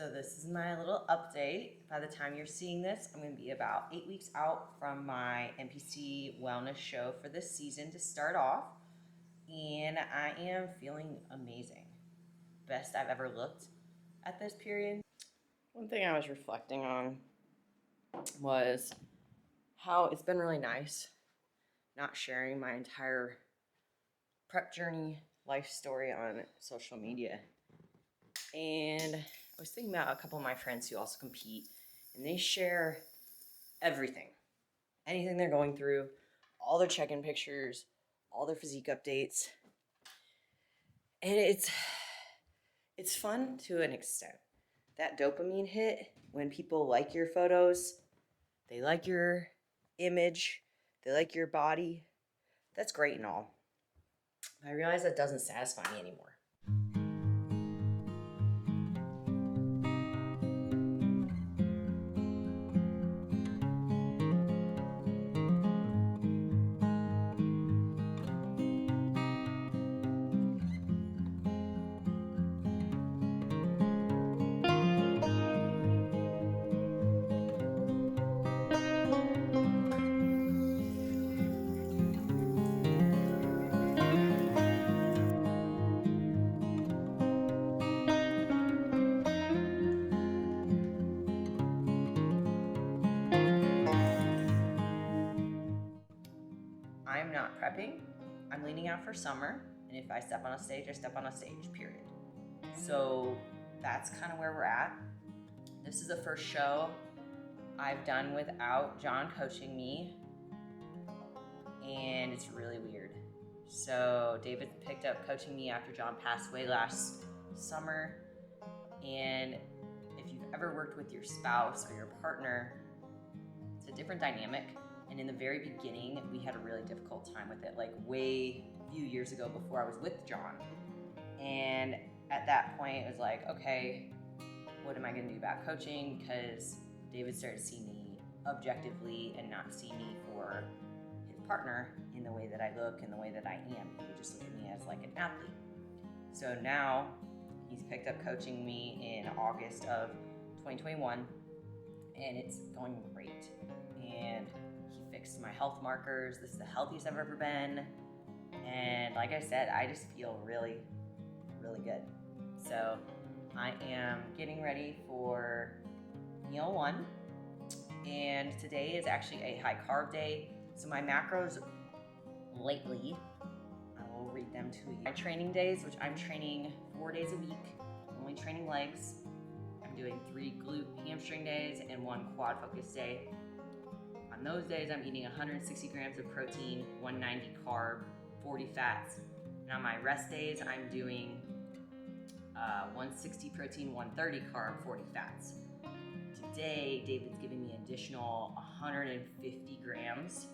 So this is my little update. By the time you're seeing this, I'm going to be about 8 weeks out from my NPC wellness show for this season to start off. And I am feeling amazing. Best I've ever looked at this period. One thing I was reflecting on was how it's been really nice not sharing my entire prep journey life story on social media. And I was thinking about a couple of my friends who also compete, and they share everything, anything they're going through, all their check-in pictures, all their physique updates. And it's fun to an extent. That dopamine hit when people like your photos, they like your image, they like your body, that's great and all. I realize that doesn't satisfy me anymore. I'm not prepping, I'm leaning out for summer, and if I step on a stage, I step on a stage, period. So that's kind of where we're at. This is the first show I've done without John coaching me, and it's really weird. So David picked up coaching me after John passed away last summer, and if you've ever worked with your spouse or your partner, it's a different dynamic. And in the very beginning, we had a really difficult time with it, like way a few years ago before I was with John. And at that point, it was like, okay, what am I gonna do about coaching? Because David started to see me objectively and not see me for his partner in the way that I look and the way that I am. He would just look at me as like an athlete. So now he's picked up coaching me in August of 2021, and it's going great. And he fixed my health markers. This is the healthiest I've ever been. And like I said, I just feel really, really good. So I am getting ready for meal 1. And today is actually a high carb day. So my macros lately, I will read them to you. My training days, which I'm training 4 days a week, only training legs. I'm doing 3 glute hamstring days and 1 quad focus day. On those days, I'm eating 160 grams of protein, 190 carb, 40 fats. And on my rest days, I'm doing 160 protein, 130 carb, 40 fats. Today, David's giving me an additional 150 grams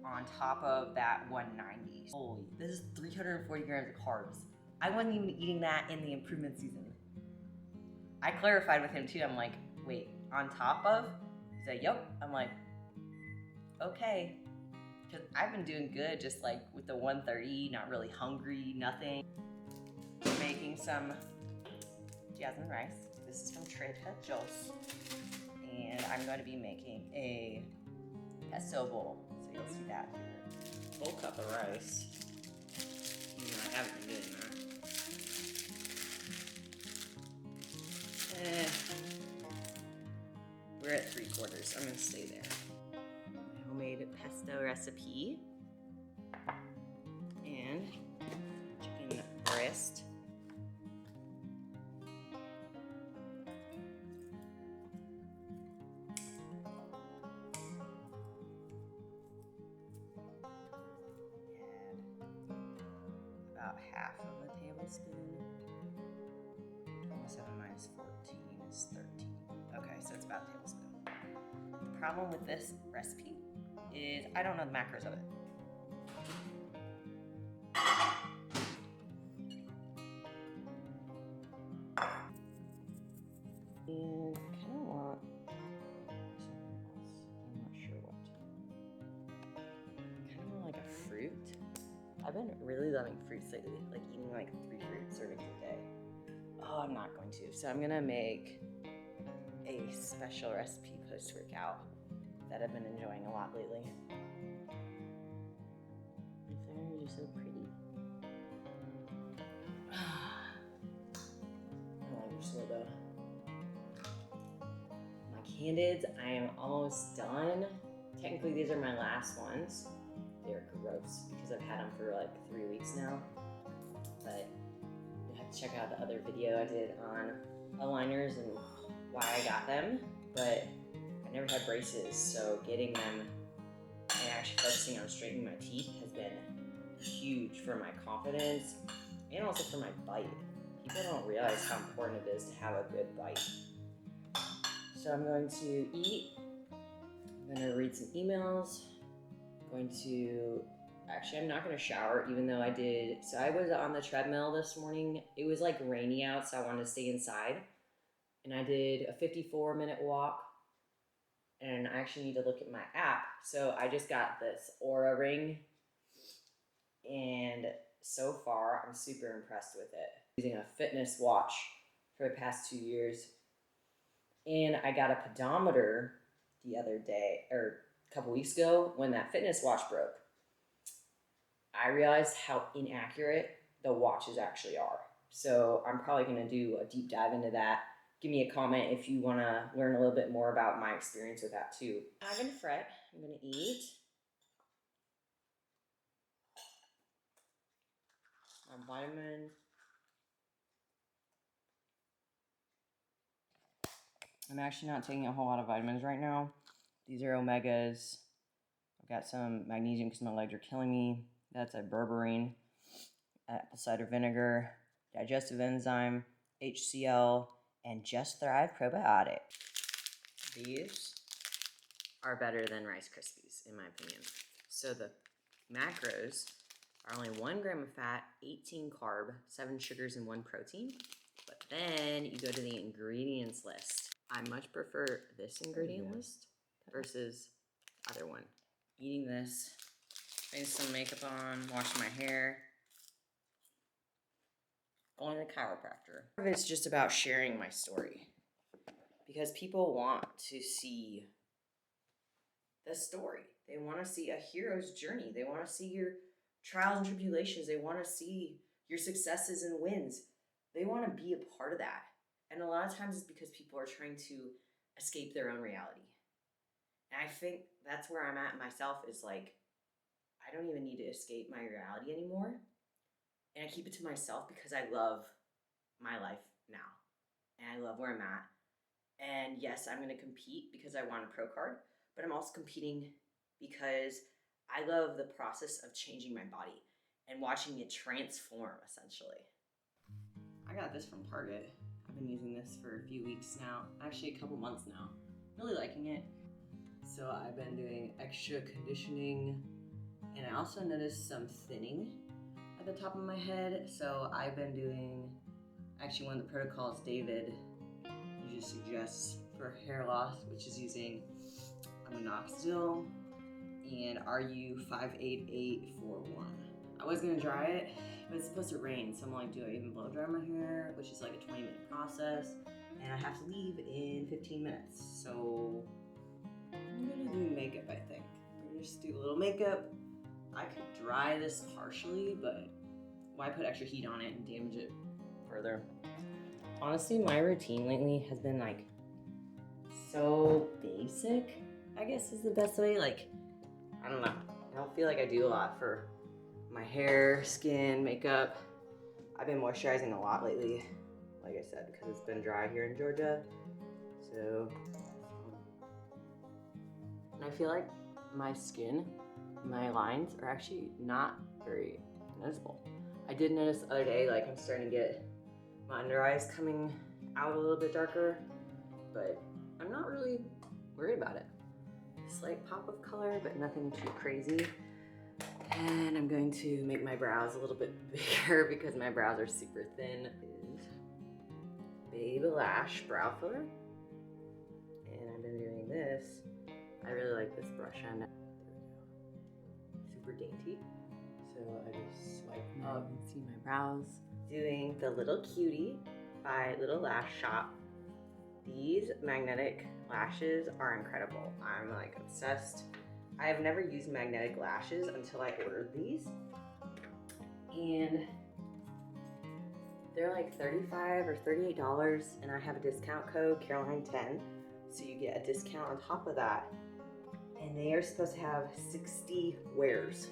on top of that 190. Holy, this is 340 grams of carbs. I wasn't even eating that in the improvement season. I clarified with him too. I'm like, wait, on top of? He said, yep. I'm like, okay. Because I've been doing good, just like with the 130, not really hungry, nothing. We're making some jasmine rice. This is from Trader Joe's. And I'm going to be making a pesto bowl. So you'll see that here. Full cup of rice. I haven't been doing that. We're at 3/4. I'm going to stay there. Homemade pesto recipe. And chicken breast. About half of a tablespoon. 27 minus 14 is 13. Okay, so it's about a tablespoon. The problem with this recipe is I don't know the macros of it. And I kind of want something else. I'm not sure what. Kind of want like a fruit. I've been really loving fruits lately, like eating like 3 fruit servings a day. Oh, I'm not going to. So I'm gonna make a special recipe post-workout that I've been enjoying a lot lately. My fingers are so pretty. I like your slow though. My candids, I am almost done. Technically, these are my last ones. They're gross because I've had them for like 3 weeks now. But you have to check out the other video I did on aligners and why I got them. But I never had braces, so getting them and actually focusing on straightening my teeth has been huge for my confidence and also for my bite. People don't realize how important it is to have a good bite. So I'm going to eat. I'm going to read some emails. I'm not going to shower even though I did. So I was on the treadmill this morning. It was like rainy out, so I wanted to stay inside. And I did a 54-minute walk. And I actually need to look at my app. So I just got this Aura ring. And so far, I'm super impressed with it. Using a fitness watch for the past 2 years. And I got a pedometer the other day, or a couple weeks ago, when that fitness watch broke. I realized how inaccurate the watches actually are. So I'm probably going to do a deep dive into that. Give me a comment if you want to learn a little bit more about my experience with that too. I'm not going to fret. I'm going to eat. My vitamins. I'm actually not taking a whole lot of vitamins right now. These are omegas. I've got some magnesium because my legs are killing me. That's a berberine, apple cider vinegar, digestive enzyme, HCl, and Just Thrive probiotic. These are better than Rice Krispies, in my opinion. So the macros are only 1 gram of fat, 18 carb, 7 sugars, and 1 protein. But then you go to the ingredients list. I much prefer this ingredient list versus the other one. Eating this, putting some makeup on, washing my hair, going to the chiropractor. It's just about sharing my story because people want to see the story. They want to see a hero's journey. They want to see your trials and tribulations. They want to see your successes and wins. They want to be a part of that. And a lot of times it's because people are trying to escape their own reality. And I think that's where I'm at myself, is like, I don't even need to escape my reality anymore. And I keep it to myself because I love my life now. And I love where I'm at. And yes, I'm going to compete because I want a pro card, but I'm also competing because I love the process of changing my body and watching it transform, essentially. I got this from Target. I've been using this for a few weeks now, actually a couple months now. Really liking it. So I've been doing extra conditioning, and I also noticed some thinning at the top of my head. So I've been doing, actually one of the protocols David usually suggests for hair loss, which is using minoxidil and RU58841. I was gonna dry it, but it's supposed to rain, so I'm like, do I even blow dry my hair, which is like a 20-minute process, and I have to leave in 15 minutes. So I'm gonna do makeup, I think. I'm gonna just do a little makeup. I could dry this partially, but why put extra heat on it and damage it further? Honestly, my routine lately has been like so basic, I guess is the best way. Like, I don't know. I don't feel like I do a lot for my hair, skin, makeup. I've been moisturizing a lot lately, like I said, because it's been dry here in Georgia. So, and I feel like my skin, my lines are actually not very noticeable. I did notice the other day, like I'm starting to get my under eyes coming out a little bit darker, but I'm not really worried about it. Slight pop of color, but nothing too crazy. And I'm going to make my brows a little bit bigger because my brows are super thin. Baby Lash brow filler. And I've been doing this. I really like this brush on. There we go. Super dainty. So I just swipe up and see my brows. Doing the Little Cutie by Little Lash Shop. These magnetic lashes are incredible. I'm like obsessed. I have never used magnetic lashes until I ordered these. And they're like $35 or $38, and I have a discount code, Caroline10, so you get a discount on top of that. And they are supposed to have 60 wears.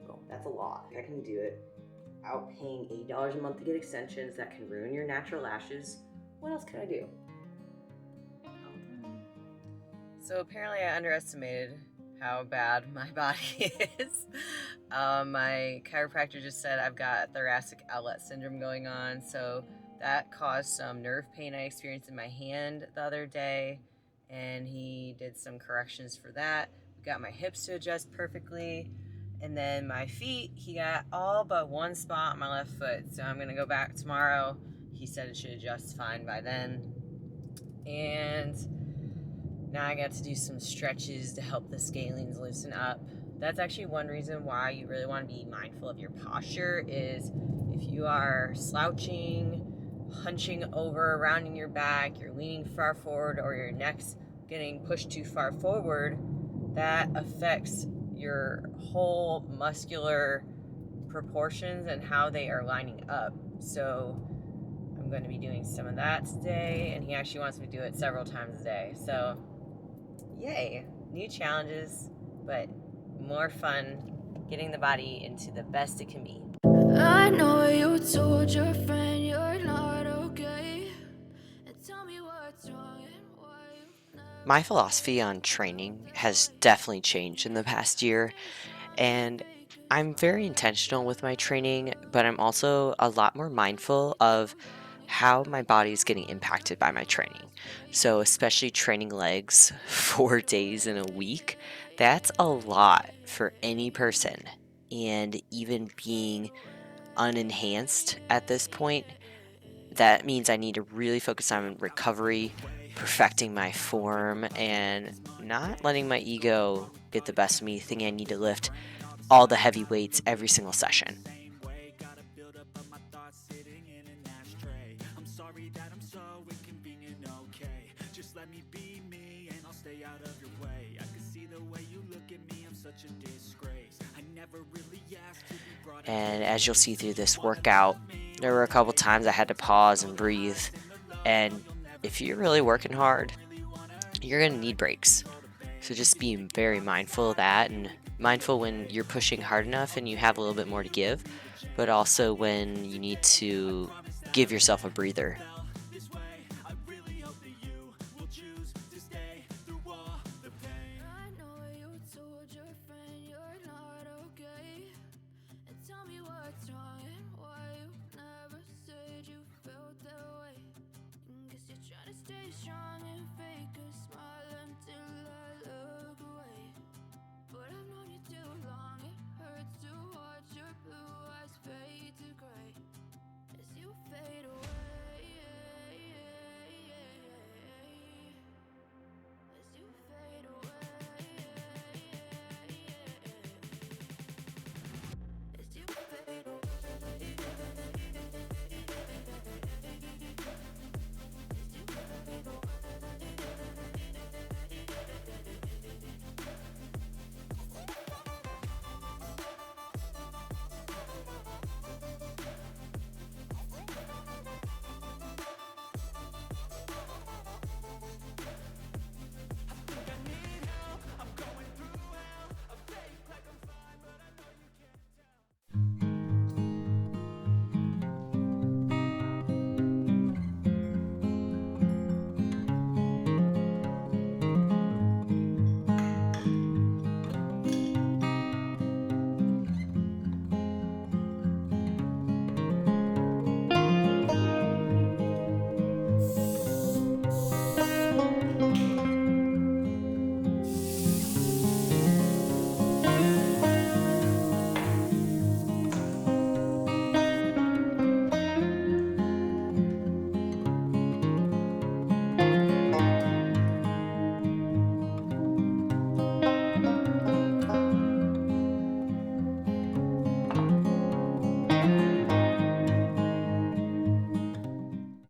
Well, that's a lot. I can do it without paying $8 a month to get extensions that can ruin your natural lashes. What else can I do? So apparently I underestimated how bad my body is. My chiropractor just said I've got thoracic outlet syndrome going on, so that caused some nerve pain I experienced in my hand the other day, and he did some corrections for that. We got my hips to adjust perfectly, and then my feet, he got all but one spot on my left foot, so I'm gonna go back tomorrow. He said it should adjust fine by then. And now I got to do some stretches to help the scalenes loosen up. That's actually one reason why you really want to be mindful of your posture is if you are slouching, hunching over, rounding your back, you're leaning far forward, or your neck's getting pushed too far forward, that affects your whole muscular proportions and how they are lining up. So I'm going to be doing some of that today, and he actually wants me to do it several times a day. So yay, new challenges, but more fun getting the body into the best it can be. I know you told your friend you're not okay, and tell me what's wrong and why you never. My philosophy on training has definitely changed in the past year, and I'm very intentional with my training, but I'm also a lot more mindful of how my body is getting impacted by my training. So, especially training legs 4 days in a week, that's a lot for any person. And even being unenhanced at this point, that means I need to really focus on recovery, perfecting my form, and not letting my ego get the best of me, thinking I need to lift all the heavy weights every single session. And as you'll see through this workout, there were a couple times I had to pause and breathe. And if you're really working hard, you're going to need breaks. So just be very mindful of that, and mindful when you're pushing hard enough and you have a little bit more to give, but also when you need to give yourself a breather